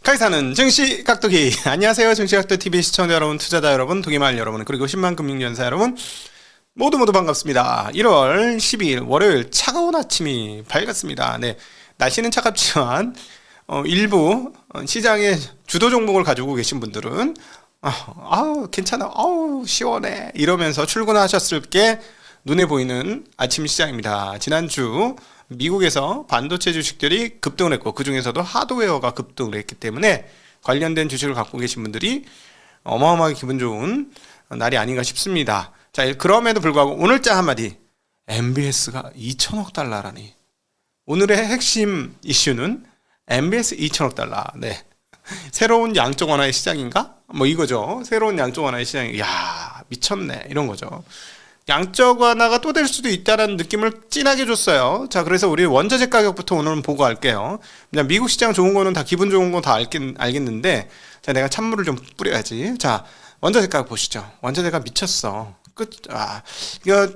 카이사는 증시 깍두기. 안녕하세요. 증시 깍두기 시청자 여러분, 투자자 여러분, 도기말 여러분, 그리고 10만 금융연사 여러분, 모두 반갑습니다. 1월 12일 월요일 차가운 아침이 밝았습니다. 네, 날씨는 차갑지만 일부 시장의 주도 종목을 가지고 계신 분들은 아우 괜찮아, 아우 시원해 이러면서 출근하셨을 게 눈에 보이는 아침 시장입니다. 지난주 미국에서 반도체 주식들이 급등을 했고, 그 중에서도 하드웨어가 급등을 했기 때문에 관련된 주식을 갖고 계신 분들이 어마어마하게 기분 좋은 날이 아닌가 싶습니다. 자, 그럼에도 불구하고 오늘자 한마디, MBS가 2천억 달러라니. 오늘의 핵심 이슈는 MBS 2천억 달러. 네, 새로운 양적 완화의 시장인가? 뭐 이거죠. 새로운 양적 완화의 시장이, 야 미쳤네 이런 거죠. 양적 완화가 또 될 수도 있다는 느낌을 진하게 줬어요. 자, 그래서 우리 원자재 가격부터 오늘은 보고 갈게요. 그냥 미국 시장 좋은 거는 다 기분 좋은 거 다 알겠는데, 자, 내가 찬물을 좀 뿌려야지. 자, 원자재 가격 보시죠. 원자재가 미쳤어. 이거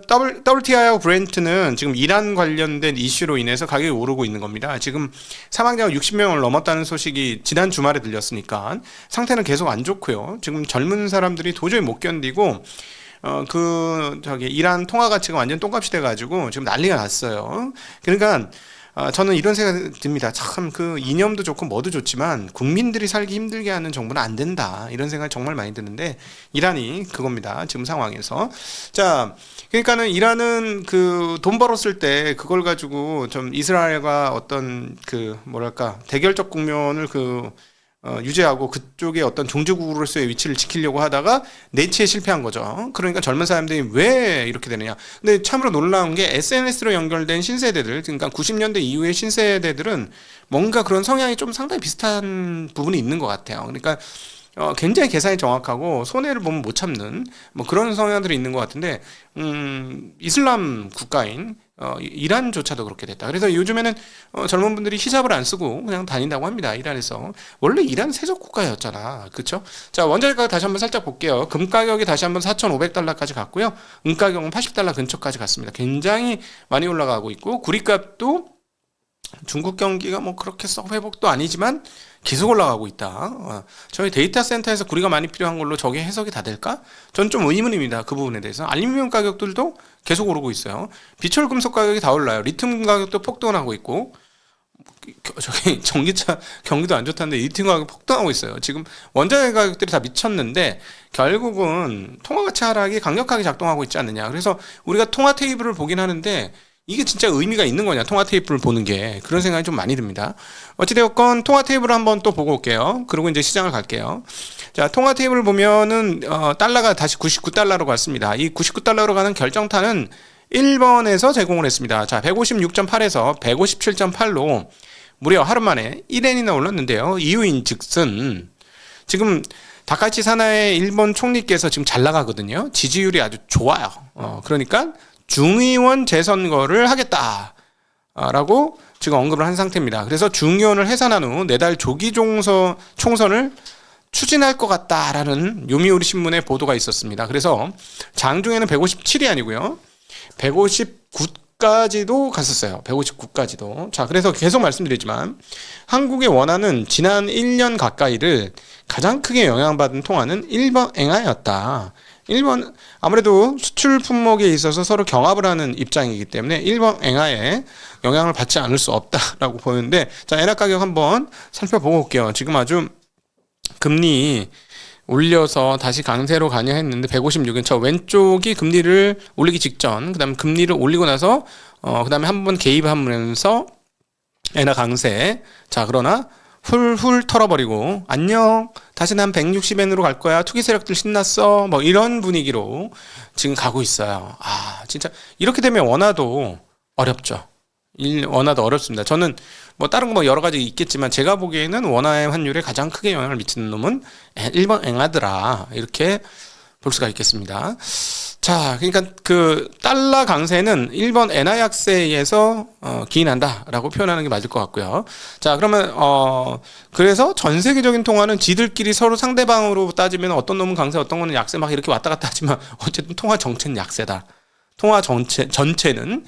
WTI하고 브렌트는 지금 이란 관련된 이슈로 인해서 가격이 오르고 있는 겁니다. 지금 사망자가 60명을 넘었다는 소식이 지난 주말에 들렸으니까 상태는 계속 안 좋고요. 지금 젊은 사람들이 도저히 못 견디고 이란 통화 가치가 완전 똥값이 돼가지고 지금 난리가 났어요. 그러니까 저는 이런 생각이 듭니다. 참 그 이념도 좋고 뭐도 좋지만 국민들이 살기 힘들게 하는 정부는 안 된다, 이런 생각이 정말 많이 드는데, 이란이 그겁니다. 지금 상황에서. 자, 그러니까는 이란은 그 돈 벌었을 때 그걸 가지고 좀 이스라엘과 어떤 그 뭐랄까 대결적 국면을 유지하고 그쪽에 어떤 종주국으로서의 위치를 지키려고 하다가 내치에 실패한 거죠. 그러니까 젊은 사람들이 왜 이렇게 되느냐. 근데 참으로 놀라운 게 SNS로 연결된 신세대들, 그러니까 90년대 이후의 신세대들은 뭔가 그런 성향이 좀 상당히 비슷한 부분이 있는 것 같아요. 그러니까 굉장히 계산이 정확하고 손해를 보면 못 참는 뭐 그런 성향들이 있는 것 같은데, 이슬람 국가인 이란조차도 그렇게 됐다. 그래서 요즘에는 젊은 분들이 히잡을 안 쓰고 그냥 다닌다고 합니다. 이란에서. 원래 이란 세속 국가였잖아, 그렇죠? 자, 원자재 가격 다시 한번 살짝 볼게요. 금 가격이 다시 한번 4,500달러까지 갔고요. 은 가격은 80달러 근처까지 갔습니다. 굉장히 많이 올라가고 있고, 구리값도 중국 경기가 뭐 그렇게 썩 회복도 아니지만 계속 올라가고 있다. 저희 데이터 센터에서 구리가 많이 필요한 걸로 저게 해석이 다 될까? 전 좀 의문입니다. 그 부분에 대해서. 알루미늄 가격들도 계속 오르고 있어요. 비철 금속 가격이 다 올라요. 리튬 가격도 폭등하고 있고, 저기 전기차 경기도 안 좋다는데 리튬 가격 폭등하고 있어요. 지금 원자재 가격들이 다 미쳤는데 결국은 통화가치 하락이 강력하게 작동하고 있지 않느냐. 그래서 우리가 통화 테이블을 보긴 하는데 이게 진짜 의미가 있는 거냐, 통화 테이블을 보는 게. 그런 생각이 좀 많이 듭니다. 어찌되었건 통화 테이블을 한번 또 보고 올게요. 그리고 이제 시장을 갈게요. 자, 통화 테이블을 보면은 달러가 다시 99달러로 갔습니다. 이 99달러로 가는 결정타는 1번에서 제공을 했습니다. 자, 156.8에서 157.8로 무려 하루 만에 1엔이나 올랐는데요. 이유인 즉슨 지금 다카치 사나의 일본 총리께서 지금 잘 나가거든요. 지지율이 아주 좋아요. 그러니까 중의원 재선거를 하겠다라고 지금 언급을 한 상태입니다. 그래서 중의원을 해산한 후 내달 조기 총선을 추진할 것 같다라는 요미우리 신문의 보도가 있었습니다. 그래서 장중에는 157이 아니고요, 159까지도 갔었어요. 159까지도. 자, 그래서 계속 말씀드리지만 한국의 원화는 지난 1년 가까이를 가장 크게 영향받은 통화는 일본 엔화였다. 일본 아무래도 수출 품목에 있어서 서로 경합을 하는 입장이기 때문에 일본 엔화에 영향을 받지 않을 수 없다라고 보이는데, 자, 엔화 가격 한번 살펴보고 올게요. 지금 아주 금리 올려서 다시 강세로 가냐 했는데 156은 저 왼쪽이 금리를 올리기 직전, 그 다음에 금리를 올리고 나서 그 다음에 한번 개입하면서 엔화 강세. 자, 그러나 훌훌 털어버리고 안녕, 다시 난 160엔으로 갈 거야, 투기 세력들 신났어, 뭐 이런 분위기로 지금 가고 있어요. 진짜 이렇게 되면 원화도 어렵죠. 원화도 어렵습니다. 저는 뭐 다른 거 뭐 여러 가지 있겠지만 제가 보기에는 원화의 환율에 가장 크게 영향을 미치는 놈은 일본 엔화더라, 이렇게 볼 수가 있겠습니다. 자, 그러니까 그 달러 강세는 일본 엔화 약세에서 기인한다라고 표현하는 게 맞을 것 같고요. 자, 그러면 그래서 전 세계적인 통화는 지들끼리 서로 상대방으로 따지면 어떤 놈은 강세, 어떤 거는 약세 막 이렇게 왔다 갔다 하지만 어쨌든 통화 정체는 약세다. 통화 전체는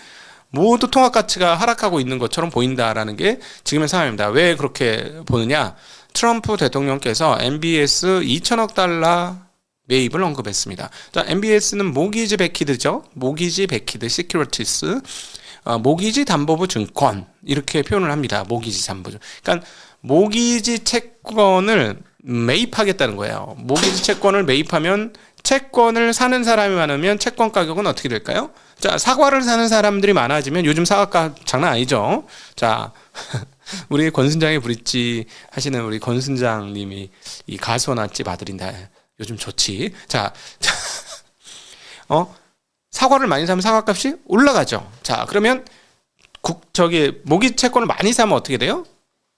모두 통합 가치가 하락하고 있는 것처럼 보인다라는 게 지금의 상황입니다. 왜 그렇게 보느냐? 트럼프 대통령께서 MBS 2천억 달러 매입을 언급했습니다. 자, MBS는 모기지 베키드죠. 모기지 베키드 시큐리티스, 모기지 담보부 증권 이렇게 표현을 합니다. 모기지 담보주. 그러니까 모기지 채권을 매입하겠다는 거예요. 모기지 채권을 매입하면 채권을 사는 사람이 많으면 채권 가격은 어떻게 될까요? 자, 사과를 사는 사람들이 많아지면 요즘 사과값 장난 아니죠. 자, 우리 권순장의 브릿지 하시는 우리 권순장님이 이 가수나 집 아들인다. 요즘 좋지. 자, 사과를 많이 사면 사과값이 올라가죠. 자, 그러면 모기 채권을 많이 사면 어떻게 돼요?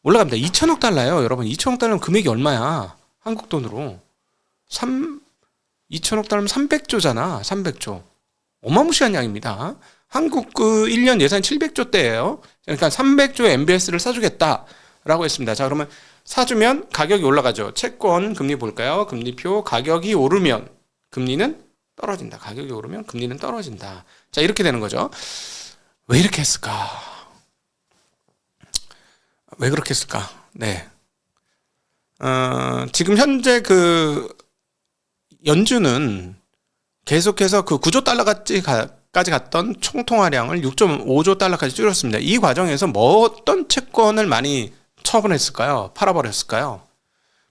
올라갑니다. 2천억 달러예요, 여러분. 2천억 달러면 금액이 얼마야? 한국 돈으로 2천억 달러면 300조잖아. 300조. 어마무시한 양입니다. 한국 1년 예산 700조대예요. 그러니까 300조 MBS를 사주겠다라고 했습니다. 자, 그러면 사주면 가격이 올라가죠. 채권 금리 볼까요? 금리표 가격이 오르면 금리는 떨어진다. 가격이 오르면 금리는 떨어진다. 자, 이렇게 되는 거죠. 왜 이렇게 했을까? 왜 그렇게 했을까? 네. 지금 현재 연준은 계속해서 9조 달러까지 갔던 총통화량을 6.5조 달러까지 줄였습니다. 이 과정에서 어떤 채권을 많이 처분했을까요? 팔아버렸을까요?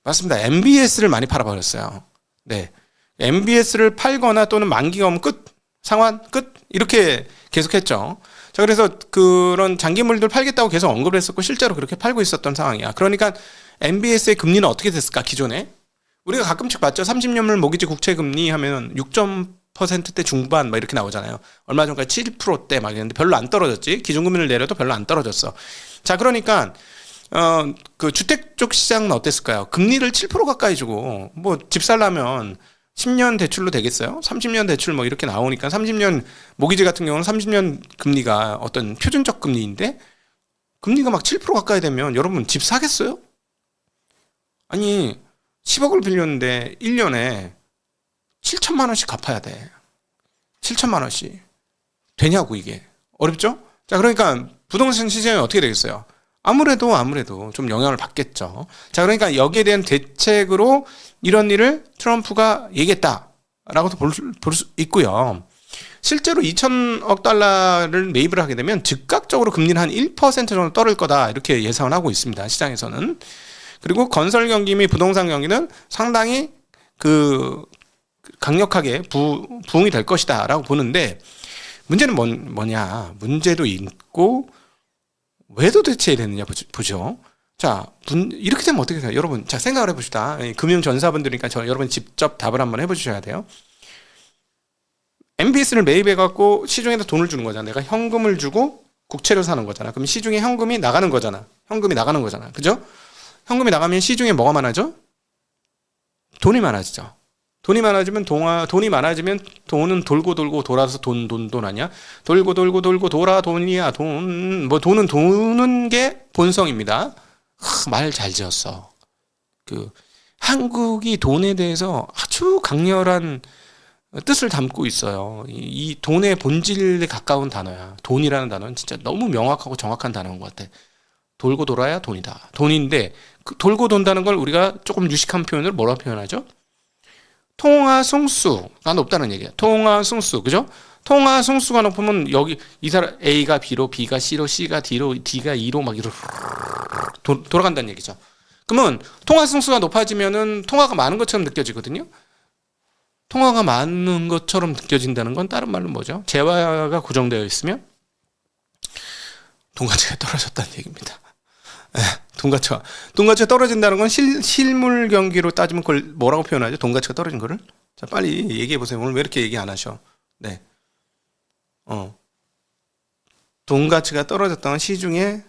맞습니다. MBS를 많이 팔아버렸어요. 네. MBS를 팔거나 또는 만기가 오면 끝, 상환 끝 이렇게 계속했죠. 자, 그래서 그런 장기물들 팔겠다고 계속 언급을 했었고 실제로 그렇게 팔고 있었던 상황이야. 그러니까 MBS의 금리는 어떻게 됐을까? 기존에 우리가 가끔씩 봤죠. 30년물 모기지 국채 금리 하면 6%대 중반 막 이렇게 나오잖아요. 얼마 전까지 7%대 막 이랬는데 별로 안 떨어졌지. 기준금리를 내려도 별로 안 떨어졌어. 자, 그러니까 그 주택 쪽 시장은 어땠을까요? 금리를 7% 가까이 주고 뭐 집 살려면 10년 대출로 되겠어요? 30년 대출 뭐 이렇게 나오니까 30년 모기지 같은 경우는 30년 금리가 어떤 표준적 금리인데 금리가 막 7% 가까이 되면 여러분 집 사겠어요? 아니 10억을 빌렸는데 1년에 7천만 원씩 갚아야 돼. 7천만 원씩. 되냐고 이게. 어렵죠? 자, 그러니까 부동산 시장이 어떻게 되겠어요? 아무래도 좀 영향을 받겠죠. 자, 그러니까 여기에 대한 대책으로 이런 일을 트럼프가 얘기했다라고도 볼 수 있고요. 실제로 2천억 달러를 매입을 하게 되면 즉각적으로 금리는 한 1% 정도 떨어질 거다 이렇게 예상을 하고 있습니다. 시장에서는. 그리고 건설 경기 및 부동산 경기는 상당히 강력하게 부흥이 될 것이다라고 보는데 문제는 뭐냐? 문제도 있고 왜 도대체 이랬느냐 보죠. 자, 이렇게 되면 어떻게 돼요? 여러분, 자, 생각을 해봅시다. 금융전사분들이니까 여러분 직접 답을 한번 해보셔야 돼요. MBS를 매입해갖고 시중에다 돈을 주는 거잖아. 내가 현금을 주고 국채를 사는 거잖아. 그럼 시중에 현금이 나가는 거잖아. 그죠? 현금이 나가면 시중에 뭐가 많아져? 돈이 많아지죠. 돈이 많아지면 돈은 돌고 돌아서 돈 아니야? 돌고 돌아 돈이야. 돈은 도는 게 본성입니다. 말 잘 지었어. 한국이 돈에 대해서 아주 강렬한 뜻을 담고 있어요. 이 돈의 본질에 가까운 단어야. 돈이라는 단어는 진짜 너무 명확하고 정확한 단어인 것 같아. 돌고 돌아야 돈이다. 돈인데 돌고 돈다는 걸 우리가 조금 유식한 표현을 뭐라고 표현하죠? 통화승수가 높다는 얘기야. 통화승수, 그죠? 통화승수가 높으면 여기 이 사람 A가 B로, B가 C로, C가 D로, D가 E로 막 이렇게 돌아간다는 얘기죠. 그러면 통화승수가 높아지면은 통화가 많은 것처럼 느껴지거든요. 통화가 많은 것처럼 느껴진다는 건 다른 말로 뭐죠? 재화가 고정되어 있으면 돈 가치가 떨어졌다는 얘기입니다. 돈 가치가 떨어진다는 건 실물 경기로 따지면 그걸 뭐라고 표현하죠? 돈 가치가 떨어진 거를? 자, 빨리 얘기해 보세요. 오늘 왜 이렇게 얘기 안 하셔? 네. 돈 가치가 떨어졌다는 시중의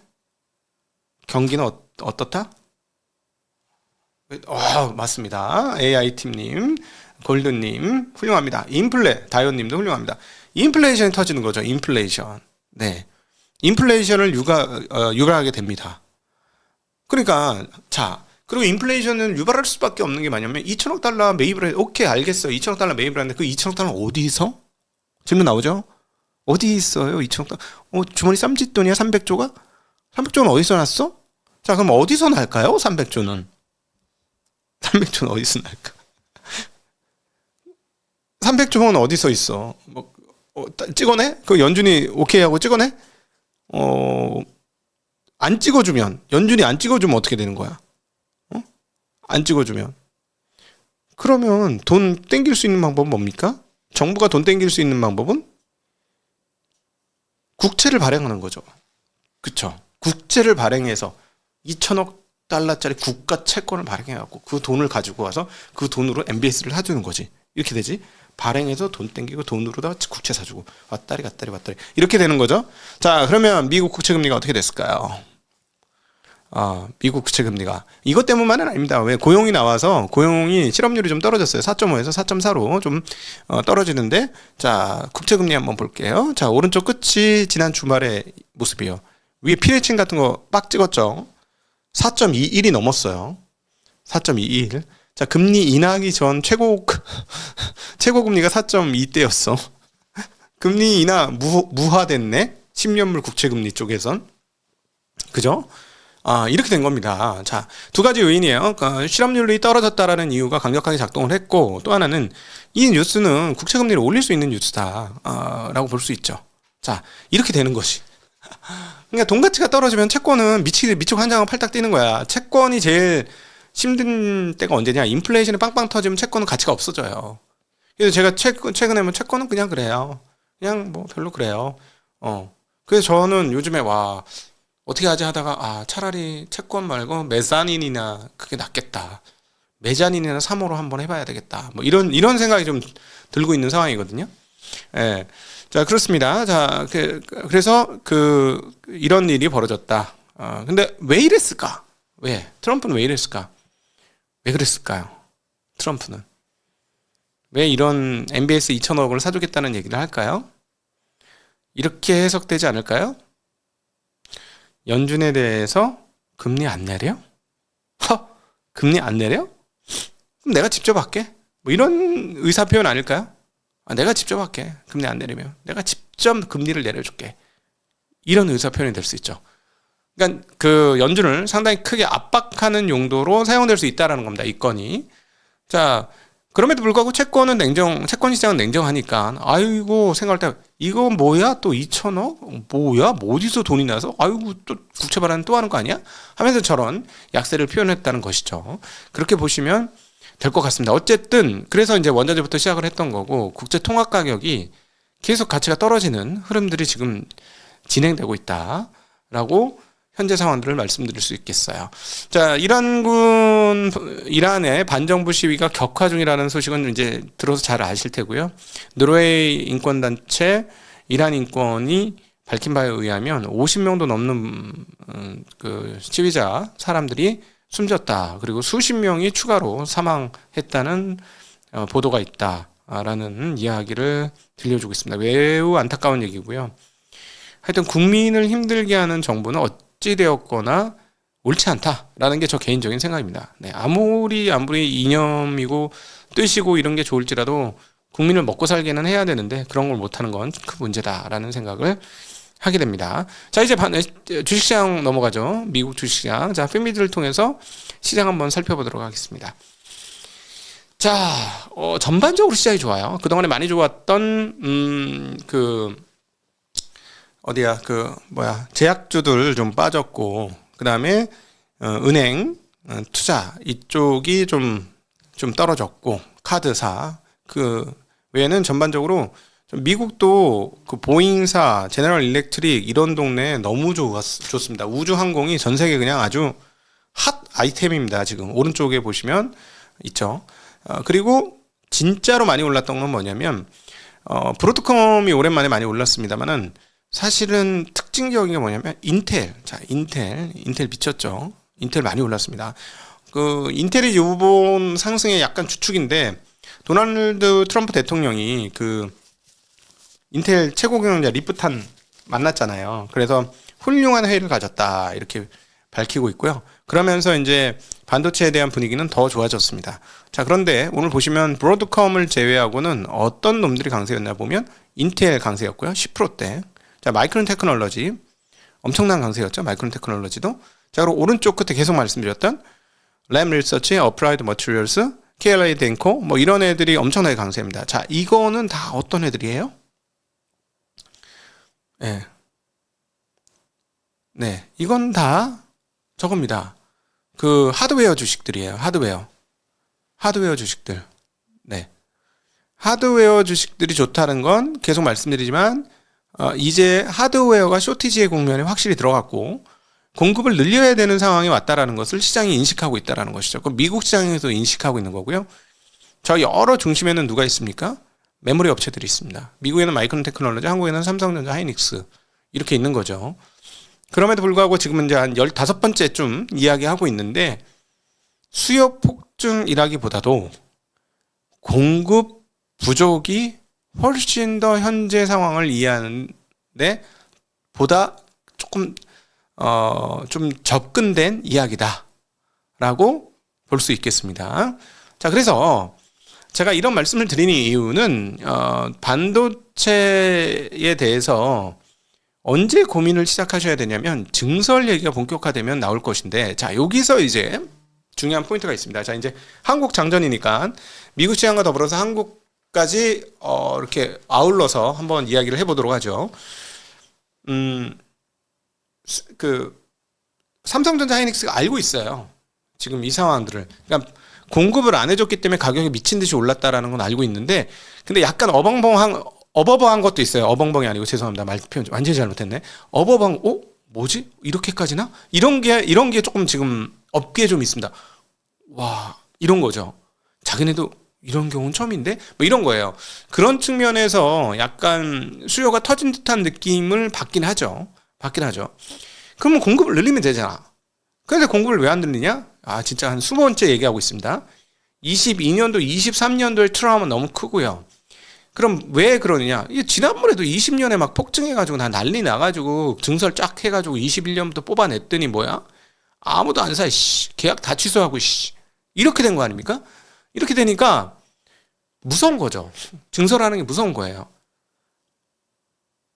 경기는 어떻다? 맞습니다. AI팀님, 골든님, 훌륭합니다. 다이온님도 훌륭합니다. 인플레이션이 터지는 거죠. 인플레이션. 네. 인플레이션을 유발하게 됩니다. 그러니까, 자, 그리고 인플레이션은 유발할 수밖에 없는 게 뭐냐면 2천억 달러 매입을 오케이, 알겠어. 2천억 달러 매입을 하는데 그 2천억 달러는 어디서? 질문 나오죠? 어디 있어요? 2천억 달? 주머니 쌈짓돈이야 300조가? 300조는 어디서 났어? 자, 그럼 어디서 날까요? 300조는 300조는 어디서 날까? 300조는 어디서 있어? 찍어내? 그 연준이 오케이 하고 찍어내? 안 찍어주면, 연준이 안 찍어주면 어떻게 되는 거야? 안 찍어주면. 그러면 돈 땡길 수 있는 방법은 뭡니까? 정부가 돈 땡길 수 있는 방법은 국채를 발행하는 거죠. 그쵸? 국채를 발행해서 2천억 달러짜리 국가 채권을 발행해갖고 그 돈을 가지고 와서 그 돈으로 MBS를 사주는 거지. 이렇게 되지. 발행해서 돈 땡기고 돈으로다가 국채 사주고 왔다리 갔다리 왔다리 이렇게 되는 거죠. 자, 그러면 미국 국채 금리가 어떻게 됐을까요? 미국 국채 금리가 이것 때문만은 아닙니다. 왜 고용이 나와서 고용이 실업률이 좀 떨어졌어요. 4.5에서 4.4로 좀 떨어지는데, 자, 국채 금리 한번 볼게요. 자, 오른쪽 끝이 지난 주말의 모습이에요. 위에 피레칭 같은 거 빡 찍었죠. 4.21이 넘었어요. 4.21. 자, 금리 인하기 전 최고 금리가 4.2대였어. 금리 인하 무화됐네. 10년물 국채 금리 쪽에선. 그죠? 이렇게 된 겁니다. 자, 두 가지 요인이에요. 그러니까 실업률이 떨어졌다라는 이유가 강력하게 작동을 했고, 또 하나는 이 뉴스는 국채 금리를 올릴 수 있는 뉴스다, 라고 볼 수 있죠. 자, 이렇게 되는 것이. 그러니까 돈 가치가 떨어지면 채권은 미치고 환장하고 팔딱 뛰는 거야. 채권이 제일 힘든 때가 언제냐? 인플레이션이 빵빵 터지면 채권은 가치가 없어져요. 그래서 제가 최근에 뭐 채권은 그냥 그래요. 그냥 뭐 별로 그래요. 그래서 저는 요즘에 어떻게 하지 하다가 차라리 채권 말고 메자닌이나 그게 낫겠다. 메자닌이나 3호로 한번 해봐야 되겠다. 뭐 이런 생각이 좀 들고 있는 상황이거든요. 예. 자, 그렇습니다. 자, 그래서 이런 일이 벌어졌다. 근데 왜 이랬을까? 왜? 트럼프는 왜 이랬을까? 왜 그랬을까요? 트럼프는. 왜 이런 MBS 2천억을 사주겠다는 얘기를 할까요? 이렇게 해석되지 않을까요? 연준에 대해서 금리 안 내려? 금리 안 내려? 그럼 내가 직접 할게. 뭐 이런 의사 표현 아닐까요? 내가 직접 할게. 금리 안 내리면 내가 직접 금리를 내려줄게. 이런 의사 표현이 될 수 있죠. 그러니까 그 연준을 상당히 크게 압박하는 용도로 사용될 수 있다라는 겁니다. 이 건이. 자, 그럼에도 불구하고 채권 시장은 냉정하니까, 아이고, 생각할 때, 이거 뭐야? 또 2천억? 뭐야? 뭐 어디서 돈이 나서? 아이고, 또 국채 발행 또 하는 거 아니야? 하면서 저런 약세를 표현했다는 것이죠. 그렇게 보시면 될 것 같습니다. 어쨌든, 그래서 이제 원자재부터 시작을 했던 거고, 국제 통화 가격이 계속 가치가 떨어지는 흐름들이 지금 진행되고 있다라고 현재 상황들을 말씀드릴 수 있겠어요. 자, 이란의 반정부 시위가 격화 중이라는 소식은 이제 들어서 잘 아실 테고요. 노르웨이 인권단체 이란 인권이 밝힌 바에 의하면 50명도 넘는 그 시위자 사람들이 숨졌다. 그리고 수십 명이 추가로 사망했다는 보도가 있다라는 이야기를 들려주고 있습니다. 매우 안타까운 얘기고요. 하여튼 국민을 힘들게 하는 정부는 어찌되었거나 옳지 않다라는 게 저 개인적인 생각입니다. 네, 아무리 이념이고 뜻이고 이런 게 좋을지라도 국민을 먹고 살게는 해야 되는데 그런 걸 못하는 건 큰 문제다라는 생각을 하게 됩니다. 자, 이제 주식시장 넘어가죠. 미국 주식시장. 자, 패미들을 통해서 시장 한번 살펴보도록 하겠습니다. 자, 전반적으로 시장이 좋아요. 그동안에 많이 좋았던 제약주들 좀 빠졌고, 그 다음에 은행, 투자 이쪽이 좀 떨어졌고, 카드사 그 외에는 전반적으로 미국도 그 보잉사, 제너럴 일렉트릭 이런 동네 너무 좋습니다. 우주항공이 전 세계 그냥 아주 핫 아이템입니다. 지금 오른쪽에 보시면 있죠. 그리고 진짜로 많이 올랐던 건 뭐냐면 브로드컴이 오랜만에 많이 올랐습니다만은 사실은 특징적인 게 뭐냐면 인텔 미쳤죠. 인텔 많이 올랐습니다. 그 인텔이 이번 상승의 약간 주축인데 도널드 트럼프 대통령이 그 인텔 최고 경영자 리프탄 만났잖아요. 그래서 훌륭한 회의를 가졌다 이렇게 밝히고 있고요. 그러면서 이제 반도체에 대한 분위기는 더 좋아졌습니다. 자, 그런데 오늘 보시면 브로드컴을 제외하고는 어떤 놈들이 강세였나 보면 인텔 강세였고요. 10%대. 자, 마이크론 테크놀로지 엄청난 강세였죠. 마이크론 테크놀로지도. 자, 그리고 오른쪽 끝에 계속 말씀드렸던 램 리서치, 어플라이드 머티리얼스, KLA 덴코 뭐 이런 애들이 엄청나게 강세입니다. 자, 이거는 다 어떤 애들이에요? 네. 네, 이건 다 저겁니다. 그 하드웨어 주식들이에요. 하드웨어 주식들. 네. 하드웨어 주식들이 좋다는 건 계속 말씀드리지만 이제 하드웨어가 쇼티지의 국면에 확실히 들어갔고 공급을 늘려야 되는 상황이 왔다라는 것을 시장이 인식하고 있다라는 것이죠. 그럼 미국 시장에서 인식하고 있는 거고요. 저 여러 중심에는 누가 있습니까? 메모리 업체들이 있습니다. 미국에는 마이크론 테크놀로지, 한국에는 삼성전자, 하이닉스 이렇게 있는 거죠. 그럼에도 불구하고 지금은 이제 한 15번째쯤 이야기하고 있는데 수요 폭증이라기보다도 공급 부족이 훨씬 더 현재 상황을 이해하는데 보다 조금 좀 접근된 이야기다라고 볼 수 있겠습니다. 자, 그래서 제가 이런 말씀을 드리는 이유는 반도체에 대해서 언제 고민을 시작하셔야 되냐면 증설 얘기가 본격화되면 나올 것인데, 자, 여기서 이제 중요한 포인트가 있습니다. 자, 이제 한국 장전이니까 미국 시장과 더불어서 한국까지 이렇게 아울러서 한번 이야기를 해보도록 하죠. 그 삼성전자, 하이닉스가 알고 있어요. 지금 이 상황들을. 그러니까 공급을 안 해줬기 때문에 가격이 미친 듯이 올랐다라는 건 알고 있는데, 근데 약간 어버벙한 것도 있어요. 어벙벙이 아니고 죄송합니다. 말 표현 완전히 잘못했네. 어버벙, 뭐지? 이렇게까지나? 이런 게 조금 지금 업계에 좀 있습니다. 와, 이런 거죠. 자기네도 이런 경우는 처음인데? 뭐 이런 거예요. 그런 측면에서 약간 수요가 터진 듯한 느낌을 받긴 하죠. 그러면 공급을 늘리면 되잖아. 그런데 공급을 왜 안 늘리냐? 진짜 한 20번째 얘기하고 있습니다. 22년도, 23년도의 트라우마는 너무 크고요. 그럼 왜 그러느냐? 이게 지난번에도 20년에 막 폭증해가지고 다 난리 나가지고 증설 쫙 해가지고 21년부터 뽑아냈더니 뭐야? 아무도 안 사. 계약 다 취소하고 이렇게 된 거 아닙니까? 이렇게 되니까 무서운 거죠. 증설하는 게 무서운 거예요.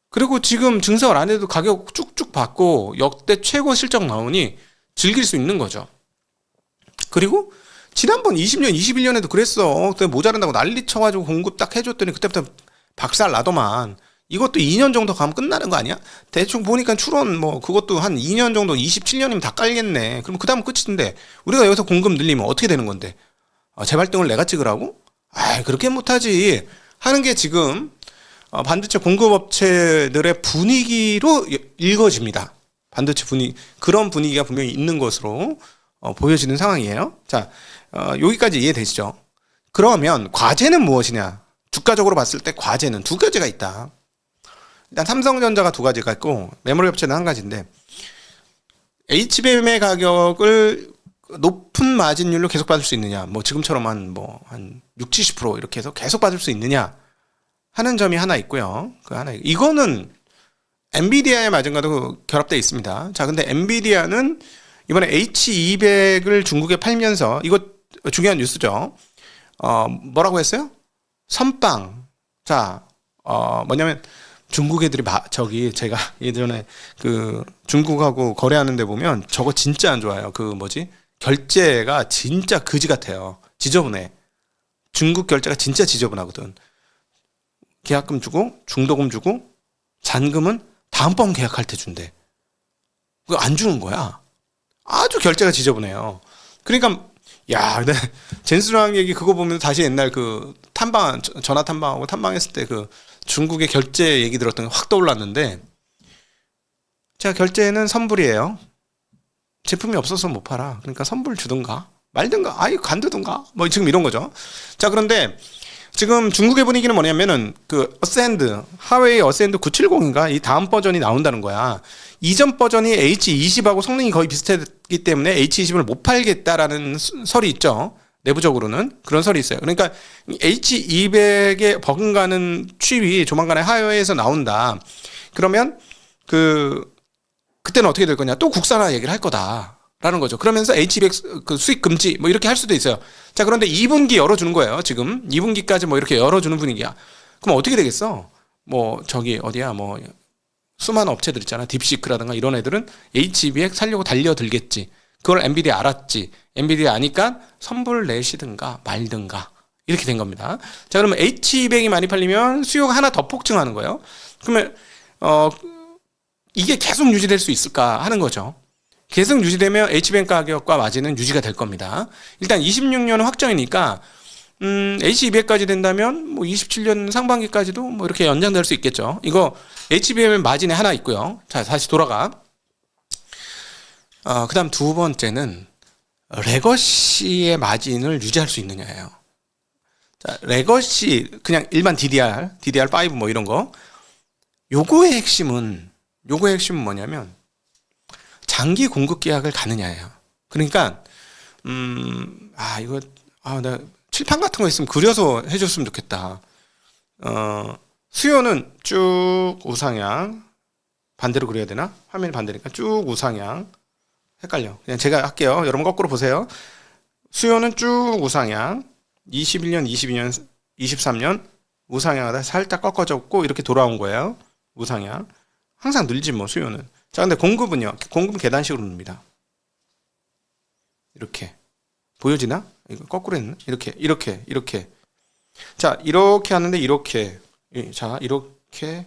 그리고 지금 증설 안 해도 가격 쭉쭉 받고 역대 최고 실적 나오니 즐길 수 있는 거죠. 그리고 지난번 20년, 21년에도 그랬어. 그때 모자란다고 난리 쳐가지고 공급 딱 해줬더니 그때부터 박살 나더만. 이것도 2년 정도 가면 끝나는 거 아니야? 대충 보니까 추론 뭐 그것도 한 2년 정도, 27년이면 다 깔겠네. 그럼 그 다음 끝인데 우리가 여기서 공급 늘리면 어떻게 되는 건데? 재발등을 내가 찍으라고? 그렇게 못하지 하는 게 지금 반도체 공급업체들의 분위기로 읽어집니다. 반도체 그런 분위기가 분명히 있는 것으로 보여지는 상황이에요. 자, 여기까지 이해되시죠? 그러면 과제는 무엇이냐? 주가적으로 봤을 때 과제는 두 가지가 있다. 일단 삼성전자가 두 가지가 있고 메모리 업체는 한 가지인데, HBM의 가격을 높은 마진율로 계속 받을 수 있느냐, 뭐 지금처럼 한 60, 70% 이렇게 해서 계속 받을 수 있느냐 하는 점이 하나 있고요. 이거는 엔비디아의 마진과도 결합되어 있습니다. 자, 근데 엔비디아는 이번에 H200을 중국에 팔면서, 이거 중요한 뉴스죠. 뭐라고 했어요? 선빵. 자, 뭐냐면 중국 애들이 제가 예전에 그 중국하고 거래하는 데 보면 저거 진짜 안 좋아요. 결제가 진짜 그지 같아요. 지저분해. 중국 결제가 진짜 지저분하거든. 계약금 주고 중도금 주고 잔금은 다음번 계약할 때 준대. 그거 안 주는 거야. 아주 결제가 지저분해요. 그러니까 근데 젠스랑 얘기 그거 보면 다시 옛날 그 전화 탐방하고 탐방했을 때 그 중국의 결제 얘기 들었던 게 확 떠올랐는데, 자, 결제는 선불이에요. 제품이 없어서 못 팔아. 그러니까 선불 주든가 말든가 간두든가 뭐 지금 이런 거죠. 자, 그런데 지금 중국의 분위기는 뭐냐면은 그 하웨이 어센드 970인가 이 다음 버전이 나온다는 거야. 이전 버전이 H20하고 성능이 거의 비슷했기 때문에 H20을 못 팔겠다라는 설이 있죠. 내부적으로는 그런 설이 있어요. 그러니까 H200에 버금가는 칩이 조만간에 하웨이에서 나온다. 그러면 그때는 어떻게 될 거냐? 또 국산화 얘기를 할 거다라는 거죠. 그러면서 H200 그 수입 금지 뭐 이렇게 할 수도 있어요. 자, 그런데 2분기 열어주는 거예요. 지금 2분기까지 뭐 이렇게 열어주는 분위기야. 그럼 어떻게 되겠어? 뭐 저기 어디야 뭐 수많은 업체들 있잖아. 딥시크라든가 이런 애들은 HBX 살려고 달려들겠지. 그걸 엔비디아 알았지. 엔비디아 아니까 선불 내시든가 말든가 이렇게 된 겁니다. 자, 그러면 H200이 많이 팔리면 수요가 하나 더 폭증하는 거예요. 그러면 이게 계속 유지될 수 있을까 하는 거죠. 계속 유지되면 H200 가격과 마진은 유지가 될 겁니다. 일단 26년은 확정이니까 H200까지 된다면 뭐 27년 상반기까지도 뭐 이렇게 연장될 수 있겠죠. 이거 HBM 마진에 하나 있고요. 자, 다시 돌아가. 그다음 두 번째는 레거시의 마진을 유지할 수 있느냐예요. 자, 레거시 그냥 일반 DDR, DDR5 뭐 이런 거. 요거의 핵심은 뭐냐면 장기 공급 계약을 가느냐예요. 그러니까 나 칠판 같은 거 있으면 그려서 해줬으면 좋겠다. 수요는 쭉 우상향. 반대로 그려야 되나? 화면이 반대니까 쭉 우상향. 헷갈려. 그냥 제가 할게요. 여러분 거꾸로 보세요. 수요는 쭉 우상향. 21년, 22년, 23년 우상향하다 살짝 꺾어졌고 이렇게 돌아온 거예요. 우상향. 항상 늘지 뭐 수요는. 자, 근데 공급은요. 공급은 계단식으로 늡니다. 이렇게. 보여지나? 이거 거꾸로 했나? 이렇게. 자, 이렇게 하는데 이렇게. 자, 이렇게.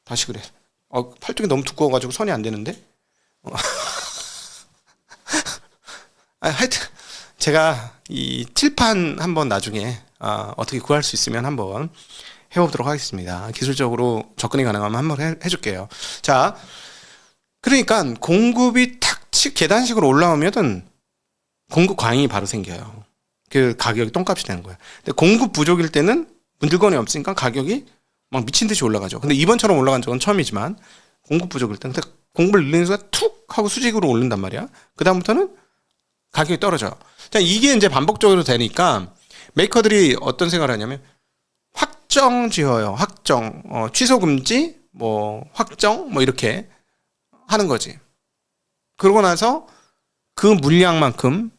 다시 그래. 팔뚝이 너무 두꺼워가지고 선이 안 되는데? 하여튼, 제가 이 칠판 한번 나중에, 어떻게 구할 수 있으면 한번 해보도록 하겠습니다. 기술적으로 접근이 가능하면 한번 해줄게요. 자, 그러니까 공급이 계단식으로 올라오면은 공급 과잉이 바로 생겨요. 그 가격이 똥값이 되는 거예요. 근데 공급 부족일 때는 물건이 없으니까 가격이 막 미친 듯이 올라가죠. 근데 이번처럼 올라간 적은 처음이지만 공급 부족일 때는 근데 공급을 늘리는 순간 툭 하고 수직으로 오른단 말이야. 그 다음부터는 가격이 떨어져요. 자, 이게 이제 반복적으로 되니까 메이커들이 어떤 생각을 하냐면 확정 지어요. 확정. 취소 금지, 뭐 확정, 뭐 이렇게 하는 거지. 그러고 나서 그 물량만큼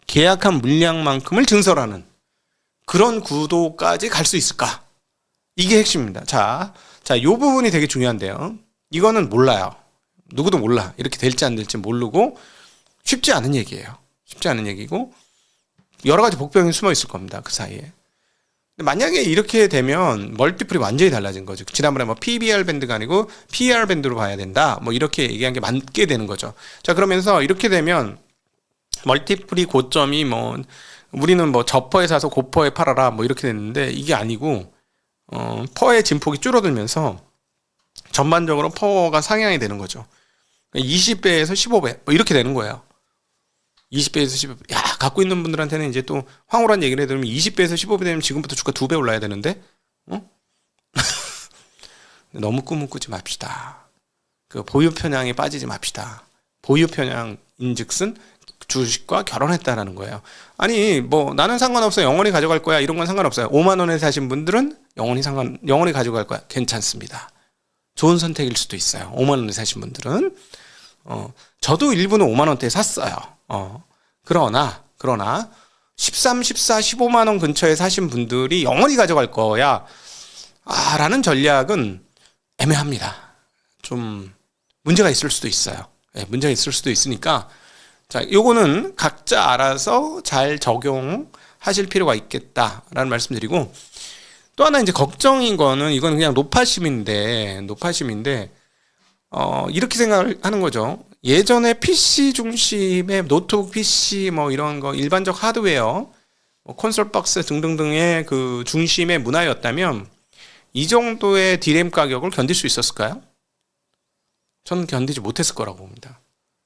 계약한 물량만큼을 증설하는 그런 구도까지 갈 수 있을까? 이게 핵심입니다. 자, 요 부분이 되게 중요한데요. 이거는 몰라요. 누구도 몰라. 이렇게 될지 안 될지 모르고 쉽지 않은 얘기예요. 쉽지 않은 얘기고 여러 가지 복병이 숨어 있을 겁니다. 그 사이에. 만약에 이렇게 되면 멀티플이 완전히 달라진 거죠. 지난번에 뭐 PBR 밴드가 아니고 PER 밴드로 봐야 된다. 뭐 이렇게 얘기한 게 맞게 되는 거죠. 자, 그러면서 이렇게 되면 멀티플이 고점이 뭐 우리는 뭐 저퍼에 사서 고퍼에 팔아라 뭐 이렇게 됐는데 이게 아니고 퍼의 진폭이 줄어들면서 전반적으로 퍼가 상향이 되는 거죠. 20배에서 15배 뭐 이렇게 되는 거예요. 20배에서 15배. 야, 갖고 있는 분들한테는 이제 또 황홀한 얘기를 해드리면 20배에서 15배 되면 지금부터 주가 2배 올라야 되는데 너무 꿈은 꾸지 맙시다. 그 보유 편향에 빠지지 맙시다. 보유 편향인즉슨 주식과 결혼했다라는 거예요. 아니 뭐 나는 상관없어 영원히 가져갈 거야 이런 건 상관없어요. 5만 원에 사신 분들은 영원히 가져갈 거야 괜찮습니다. 좋은 선택일 수도 있어요. 5만 원에 사신 분들은 저도 일부는 5만 원대에 샀어요. 그러나 13, 14, 15만 원 근처에 사신 분들이 영원히 가져갈 거야 라는 전략은 애매합니다. 좀 문제가 있을 수도 있어요. 문제가 있을 수도 있으니까 자, 요거는 각자 알아서 잘 적용하실 필요가 있겠다라는 말씀드리고 또 하나 이제 걱정인 거는 이건 그냥 노파심인데 이렇게 생각을 하는 거죠. 예전에 PC 중심의 노트북 PC 뭐 이런 거 일반적 하드웨어 뭐 콘솔 박스 등등등의 그 중심의 문화였다면 이 정도의 D램 가격을 견딜 수 있었을까요? 저는 견디지 못했을 거라고 봅니다.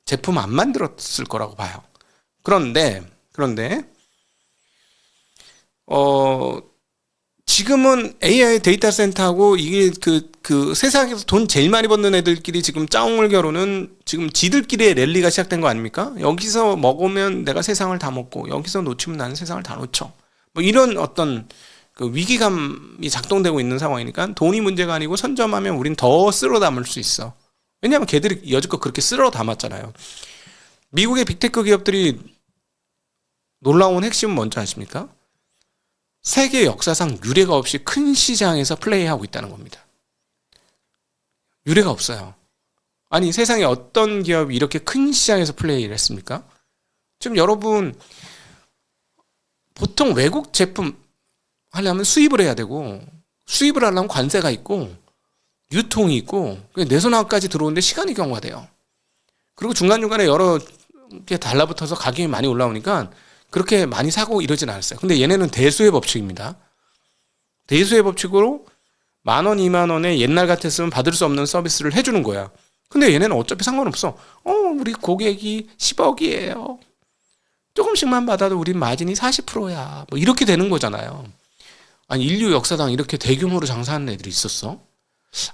제품 안 만들었을 거라고 봐요. 그런데 지금은 AI 데이터 센터하고 이게 그 세상에서 돈 제일 많이 버는 애들끼리 지금 짜옹을 겨루는 지금 지들끼리의 랠리가 시작된 거 아닙니까? 여기서 먹으면 내가 세상을 다 먹고 여기서 놓치면 나는 세상을 다 놓쳐. 뭐 이런 어떤 그 위기감이 작동되고 있는 상황이니까 돈이 문제가 아니고 선점하면 우린 더 쓸어 담을 수 있어. 왜냐하면 걔들이 여지껏 그렇게 쓸어 담았잖아요. 미국의 빅테크 기업들이 놀라운 핵심은 뭔지 아십니까? 세계 역사상 유례가 없이 큰 시장에서 플레이하고 있다는 겁니다. 유례가 없어요. 아니, 세상에 어떤 기업이 이렇게 큰 시장에서 플레이를 했습니까? 지금 여러분, 보통 외국 제품 하려면 수입을 해야 되고, 수입을 하려면 관세가 있고, 유통이 있고, 내 손 안까지 들어오는데 시간이 경과돼요. 그리고 중간중간에 여러 개 달라붙어서 가격이 많이 올라오니까 그렇게 많이 사고 이러진 않았어요. 근데 얘네는 대수의 법칙입니다. 대수의 법칙으로 10,000원, 20,000원에 옛날 같았으면 받을 수 없는 서비스를 해주는 거야. 근데 얘네는 어차피 상관없어. 우리 고객이 10억이에요. 조금씩만 받아도 우리 마진이 40%야. 뭐 이렇게 되는 거잖아요. 아니, 인류 역사상 이렇게 대규모로 장사하는 애들이 있었어?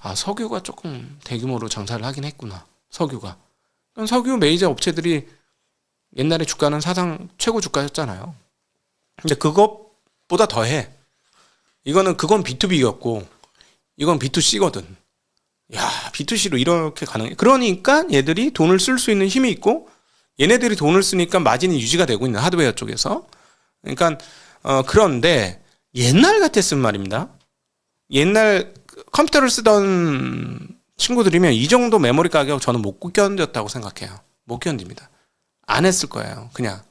아, 석유가 조금 대규모로 장사를 하긴 했구나. 석유가. 석유 메이저 업체들이 옛날에 주가는 사상 최고 주가였잖아요. 근데 그것보다 더해. 그건 B2B였고, 이건 B2C거든. 야, B2C로 이렇게 가능해. 그러니까 얘들이 돈을 쓸 수 있는 힘이 있고, 얘네들이 돈을 쓰니까 마진이 유지가 되고 있는 하드웨어 쪽에서. 그러니까, 그런데 옛날 같았으면 말입니다. 옛날 컴퓨터를 쓰던 친구들이면 이 정도 메모리 가격 저는 못 견뎠다고 생각해요. 못 견딥니다. 안 했을 거예요. 그냥.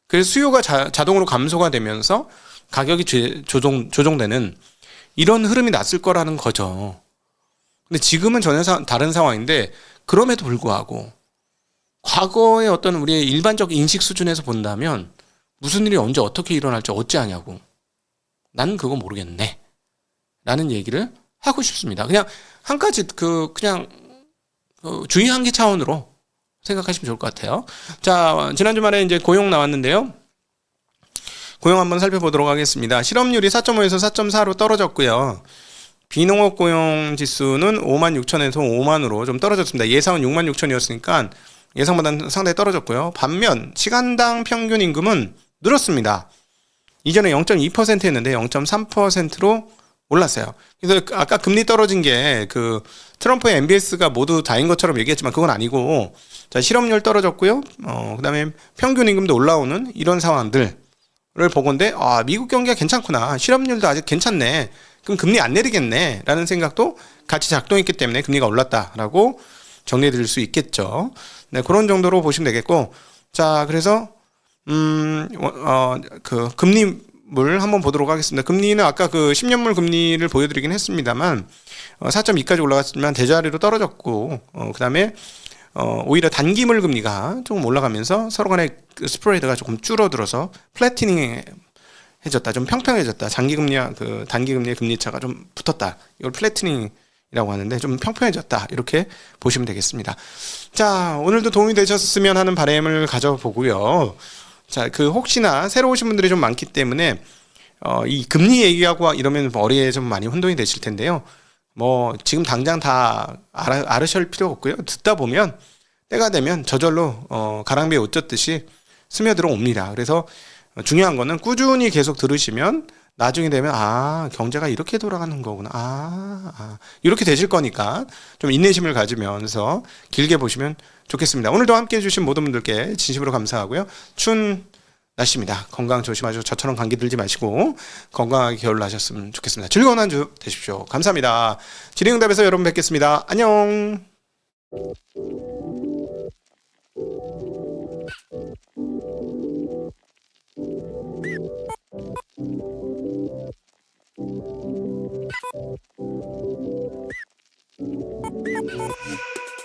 그래서 수요가 자동으로 감소가 되면서 가격이 조정되는 이런 흐름이 났을 거라는 거죠. 근데 지금은 전혀 다른 상황인데, 그럼에도 불구하고 과거의 어떤 우리의 일반적 인식 수준에서 본다면 무슨 일이 언제 어떻게 일어날지 어찌하냐고. 나는 그거 모르겠네. 라는 얘기를 하고 싶습니다. 그냥 한 가지 그냥 주의한기 차원으로 생각하시면 좋을 것 같아요. 자, 지난 주말에 이제 고용 나왔는데요. 고용 한번 살펴보도록 하겠습니다. 실업률이 4.5에서 4.4로 떨어졌고요. 비농업 고용 지수는 56,000에서 5만으로 좀 떨어졌습니다. 예상은 66,000이었으니까 예상보다는 상당히 떨어졌고요. 반면 시간당 평균 임금은 늘었습니다. 이전에 0.2%였는데 0.3%로 올랐어요. 그래서 아까 금리 떨어진 게 트럼프의 MBS가 모두 다인 것처럼 얘기했지만 그건 아니고, 자, 실업률 떨어졌고요. 그다음에 평균 임금도 올라오는 이런 상황들을 보건데, 아, 미국 경기가 괜찮구나. 실업률도 아직 괜찮네. 그럼 금리 안 내리겠네. 라는 생각도 같이 작동했기 때문에 금리가 올랐다라고 정리해 드릴 수 있겠죠. 네, 그런 정도로 보시면 되겠고, 자, 그래서 금리물 한번 보도록 하겠습니다. 금리는 아까 10년물 금리를 보여드리긴 했습니다만 4.2까지 올라갔지만 대자리로 떨어졌고, 그다음에 오히려 단기물 금리가 조금 올라가면서 서로 간의 스프레드가 조금 줄어들어서 플래티닝 해졌다, 좀 평평해졌다. 장기금리와 단기금리의 금리차가 좀 붙었다. 이걸 플래티닝이라고 하는데 좀 평평해졌다. 이렇게 보시면 되겠습니다. 자, 오늘도 도움이 되셨으면 하는 바람을 가져보고요. 자, 혹시나 새로 오신 분들이 좀 많기 때문에 이 금리 얘기하고 이러면 머리에 좀 많이 혼동이 되실 텐데요. 지금 당장 다 알으실 필요 없고요. 듣다 보면 때가 되면 저절로 가랑비에 옷 젖듯이 스며들어 옵니다. 그래서 중요한 거는 꾸준히 계속 들으시면 나중에 되면 경제가 이렇게 돌아가는 거구나. 이렇게 되실 거니까 좀 인내심을 가지면서 길게 보시면 좋겠습니다. 오늘도 함께 해주신 모든 분들께 진심으로 감사하고요. 추운 날씨입니다. 건강 조심하시고 저처럼 감기 들지 마시고 건강하게 겨울 나셨으면 좋겠습니다. 즐거운 한 주 되십시오. 감사합니다. 질의응답에서 여러분 뵙겠습니다. 안녕.